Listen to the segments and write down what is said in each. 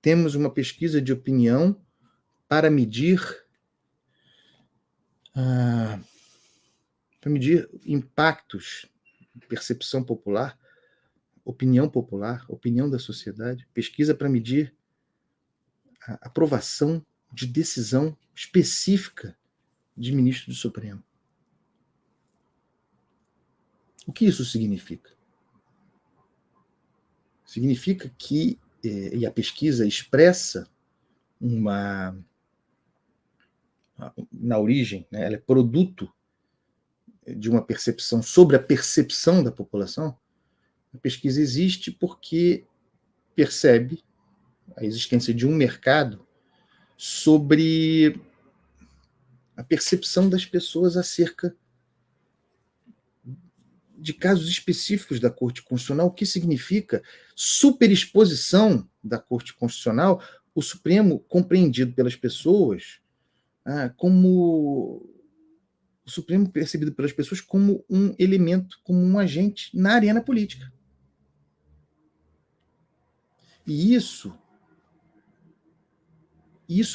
temos uma pesquisa de opinião para medir impactos, percepção popular, opinião da sociedade, pesquisa para medir a aprovação de decisão específica de ministro do Supremo. O que isso significa? Significa que, e a pesquisa expressa na origem, né, ela é produto de uma percepção sobre a percepção da população. A pesquisa existe porque percebe a existência de um mercado sobre a percepção das pessoas acerca de casos específicos da Corte Constitucional, o que significa superexposição da Corte Constitucional, o Supremo compreendido pelas pessoas como o Supremo percebido pelas pessoas como um elemento, como um agente na arena política. E isso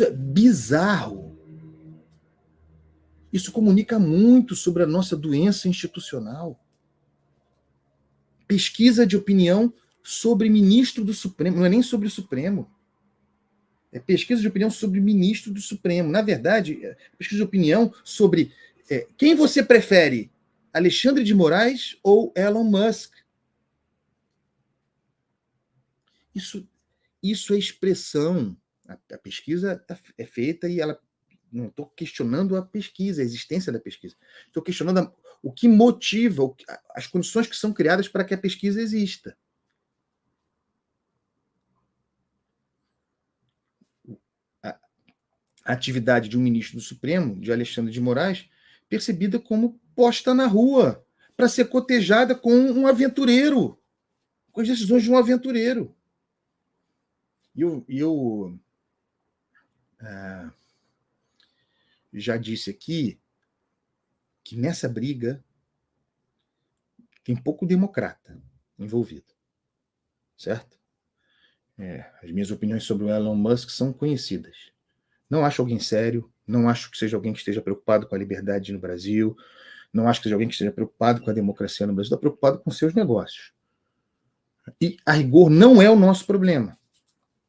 é bizarro. Isso comunica muito sobre a nossa doença institucional. Pesquisa de opinião sobre ministro do Supremo, não é nem sobre o Supremo. É pesquisa de opinião sobre ministro do Supremo. Na verdade, é pesquisa de opinião sobre quem você prefere, Alexandre de Moraes ou Elon Musk. Isso é expressão. A pesquisa é feita e ela... Não estou questionando a pesquisa, a existência da pesquisa. Estou questionando o que motiva, as condições que são criadas para que a pesquisa exista. A atividade de um ministro do Supremo, de Alexandre de Moraes, percebida como posta na rua, para ser cotejada com um aventureiro, com as decisões de um aventureiro. Eu já disse aqui que nessa briga tem pouco democrata envolvido, certo? As minhas opiniões sobre o Elon Musk são conhecidas. Não acho alguém sério, não acho que seja alguém que esteja preocupado com a liberdade no Brasil, não acho que seja alguém que esteja preocupado com a democracia no Brasil, está preocupado com seus negócios. E, a rigor, não é o nosso problema.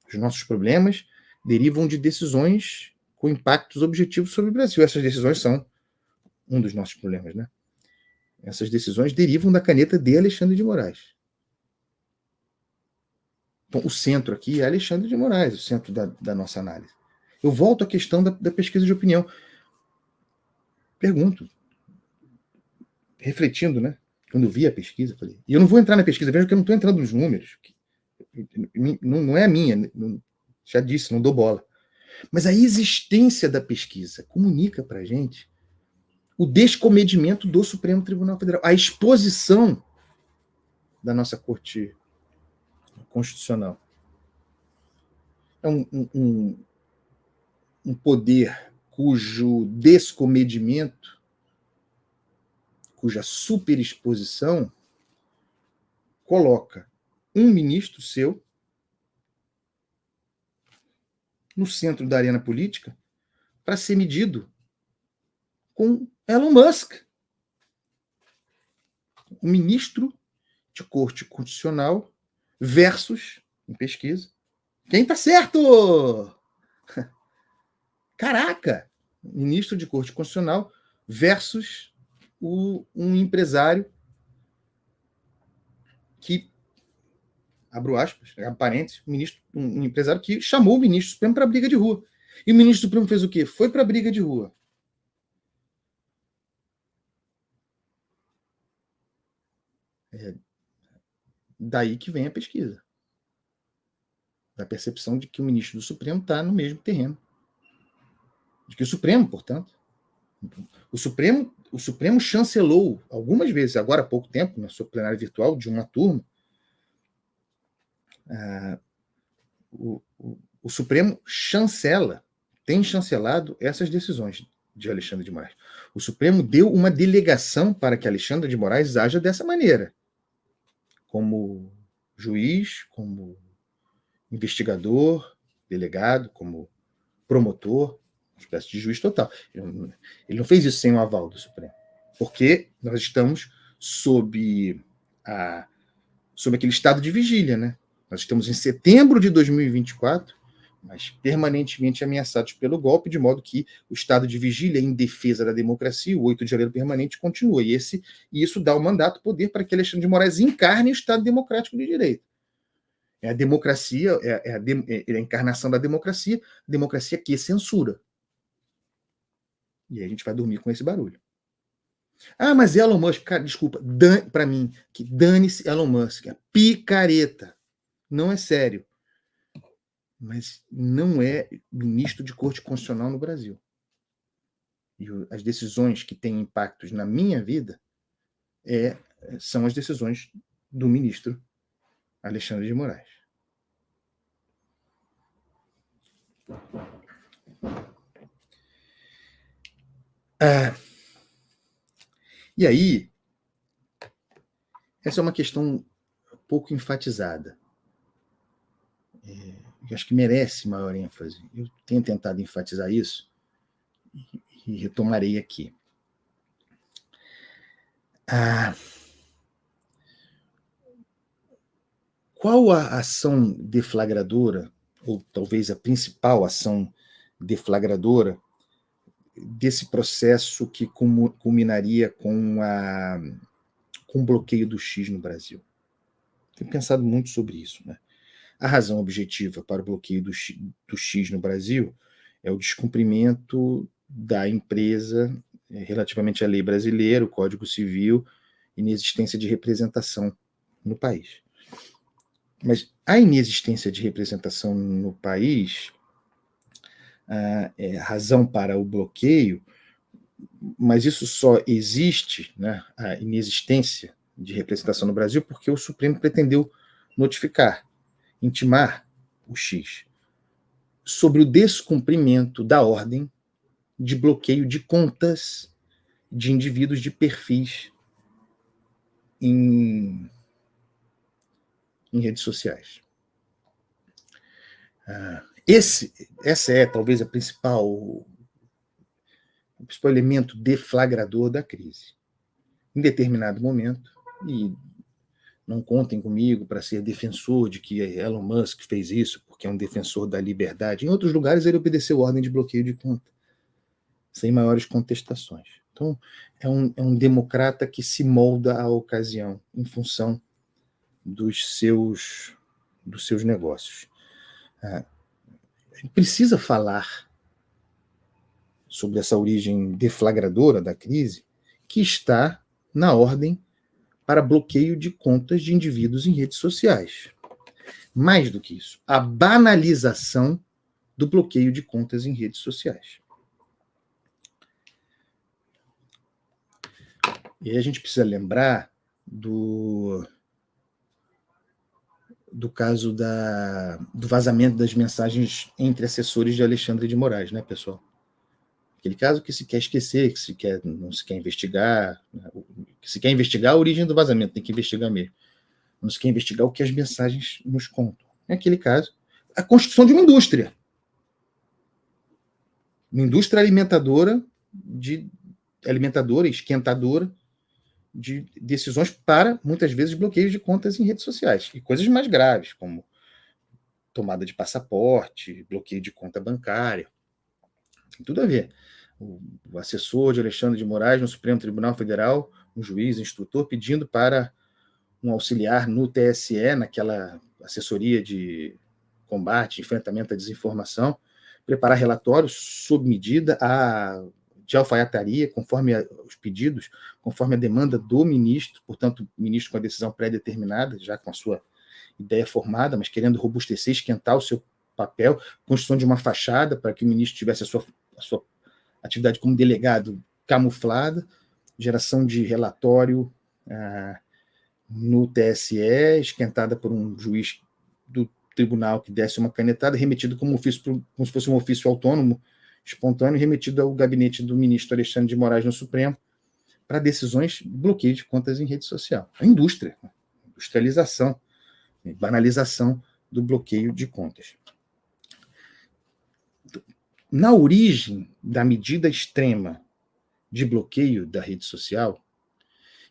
Os nossos problemas derivam de decisões com impactos objetivos sobre o Brasil. Essas decisões são um dos nossos problemas, né? Essas decisões derivam da caneta de Alexandre de Moraes. Então, o centro aqui é Alexandre de Moraes, o centro da nossa análise. Eu volto à questão da pesquisa de opinião. Pergunto, refletindo, né? Quando eu vi a pesquisa, falei... E eu não vou entrar na pesquisa, veja que eu não estou entrando nos números. Não é a minha, já disse, não dou bola. Mas a existência da pesquisa comunica para a gente o descomedimento do Supremo Tribunal Federal, a exposição da nossa Corte Constitucional. É um poder cujo descomedimento, cuja superexposição coloca um ministro seu no centro da arena política para ser medido com Elon Musk, o ministro de Corte Constitucional versus, em pesquisa, quem está certo? Caraca! Ministro de Corte Constitucional versus um empresário que, abro aspas, parênteses, um empresário que chamou o ministro Supremo para briga de rua. E o ministro Supremo fez o quê? Foi para a briga de rua. Daí que vem a pesquisa. Da percepção de que o ministro do Supremo está no mesmo terreno. De que o Supremo, portanto, o Supremo chancelou algumas vezes, agora há pouco tempo, na sua plenária virtual de uma turma, o Supremo tem chancelado essas decisões de Alexandre de Moraes. O Supremo deu uma delegação para que Alexandre de Moraes haja dessa maneira, como juiz, como investigador, delegado, como promotor, uma espécie de juiz total. Ele não fez isso sem o aval do Supremo, porque nós estamos sob aquele estado de vigília, né? Nós estamos em setembro de 2024, mas permanentemente ameaçados pelo golpe, de modo que o estado de vigília em defesa da democracia, o 8 de janeiro permanente, continua. E isso dá o mandato, poder para que Alexandre de Moraes encarne o Estado democrático de direito. É a democracia, é a encarnação da democracia que censura. E aí a gente vai dormir com esse barulho. Ah, mas Elon Musk, cara, desculpa, para mim, que dane-se Elon Musk, é picareta. Não é sério. Mas não é ministro de Corte Constitucional no Brasil. E as decisões que têm impactos na minha vida são as decisões do ministro Alexandre de Moraes. E aí, essa é uma questão pouco enfatizada. Eu acho que merece maior ênfase. Eu tenho tentado enfatizar isso e retomarei aqui. Qual a ação deflagradora, ou talvez a principal ação deflagradora desse processo que culminaria com o bloqueio do X no Brasil? Tenho pensado muito sobre isso, né? A razão objetiva para o bloqueio do X no Brasil é o descumprimento da empresa relativamente à lei brasileira, o Código Civil, inexistência de representação no país. Mas a inexistência de representação no país é razão para o bloqueio, mas isso só existe, né, a inexistência de representação no Brasil, porque o Supremo pretendeu intimar o X sobre o descumprimento da ordem de bloqueio de contas de indivíduos de perfis em redes sociais. Essa é talvez o principal elemento deflagrador da crise. Em determinado momento, e não contem comigo para ser defensor de que Elon Musk fez isso, porque é um defensor da liberdade. Em outros lugares ele obedeceu ordem de bloqueio de conta, sem maiores contestações. Então, é um democrata que se molda à ocasião, em função dos seus negócios. A gente precisa falar sobre essa origem deflagradora da crise, que está na ordem para bloqueio de contas de indivíduos em redes sociais. Mais do que isso, a banalização do bloqueio de contas em redes sociais. E aí a gente precisa lembrar do caso do vazamento das mensagens entre assessores de Alexandre de Moraes, né, pessoal? Aquele caso que se quer esquecer, que não se quer investigar, que se quer investigar a origem do vazamento, tem que investigar mesmo. Não se quer investigar o que as mensagens nos contam. É aquele caso, a construção de uma indústria alimentadora, esquentadora, de decisões para, muitas vezes, bloqueios de contas em redes sociais. E coisas mais graves, como tomada de passaporte, bloqueio de conta bancária. Tem tudo a ver. O assessor de Alexandre de Moraes no Supremo Tribunal Federal, um juiz, instrutor, pedindo para um auxiliar no TSE, naquela assessoria de combate, enfrentamento à desinformação, preparar relatórios sob medida de alfaiataria, conforme os pedidos, conforme a demanda do ministro, portanto, o ministro com a decisão pré-determinada, já com a sua ideia formada, mas querendo robustecer, esquentar o seu papel, construção de uma fachada para que o ministro tivesse a sua atividade como delegado camuflada, geração de relatório no TSE, esquentada por um juiz do tribunal que desse uma canetada, remetido como se fosse um ofício autônomo, espontâneo, remetido ao gabinete do ministro Alexandre de Moraes no Supremo, para decisões de bloqueio de contas em rede social. A indústria, industrialização, banalização do bloqueio de contas. na origem da medida extrema de bloqueio da rede social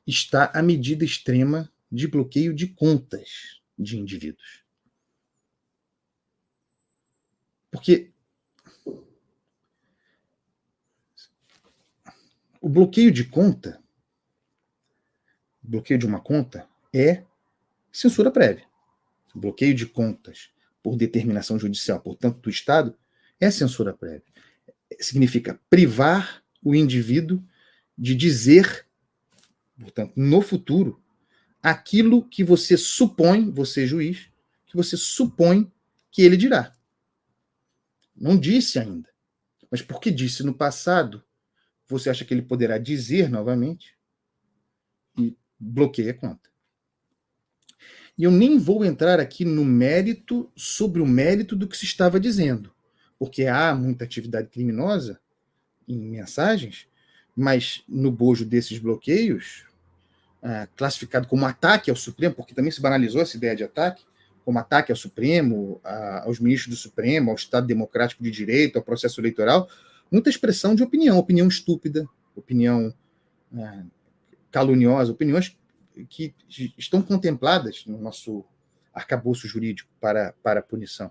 está a medida extrema de bloqueio de contas de indivíduos. Porque o bloqueio de conta, bloqueio de uma conta, é censura prévia. O bloqueio de contas por determinação judicial, portanto, do Estado, é censura prévia. Significa privar o indivíduo de dizer, portanto, no futuro, aquilo que você supõe, você juiz, que você supõe que ele dirá. Não disse ainda, mas porque disse no passado, você acha que ele poderá dizer novamente e bloqueia a conta. E eu nem vou entrar aqui no mérito, sobre o mérito do que se estava dizendo, porque há muita atividade criminosa em mensagens, mas no bojo desses bloqueios, classificado como ataque ao Supremo, porque também se banalizou essa ideia de ataque, como ataque ao Supremo, aos ministros do Supremo, ao Estado Democrático de Direito, ao processo eleitoral, muita expressão de opinião, opinião estúpida, opinião caluniosa, opiniões que estão contempladas no nosso arcabouço jurídico para a punição.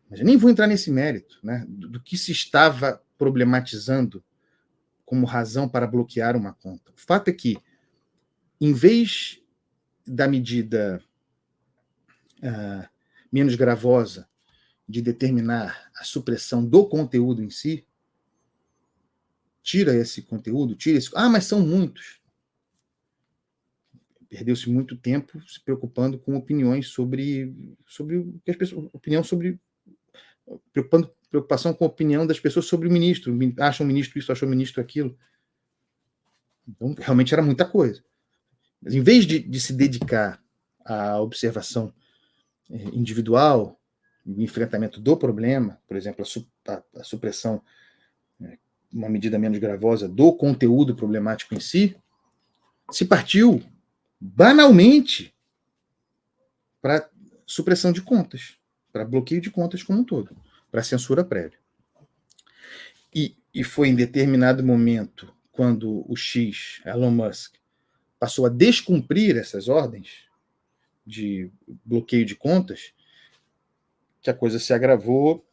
Mas eu nem vou entrar nesse mérito, né, do que se estava problematizando como razão para bloquear uma conta. O fato é que, em vez da medida menos gravosa de determinar a supressão do conteúdo em si, tira esse conteúdo, tira esse... mas são muitos. Perdeu-se muito tempo se preocupando com opiniões sobre o que as pessoas... Opinião sobre... Preocupação com a opinião das pessoas sobre o ministro. Acham o ministro isso, acham o ministro aquilo. Então, realmente era muita coisa. Mas, em vez de se dedicar à observação individual, o enfrentamento do problema, por exemplo, a supressão, uma medida menos gravosa, do conteúdo problemático em si, se partiu banalmente para supressão de contas, para bloqueio de contas como um todo, para censura prévia. E foi em determinado momento, quando o X, Elon Musk, passou a descumprir essas ordens de bloqueio de contas, que a coisa se agravou,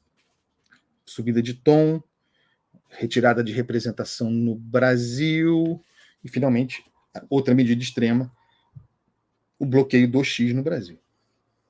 subida de tom, retirada de representação no Brasil e, finalmente, outra medida extrema, o bloqueio do X no Brasil.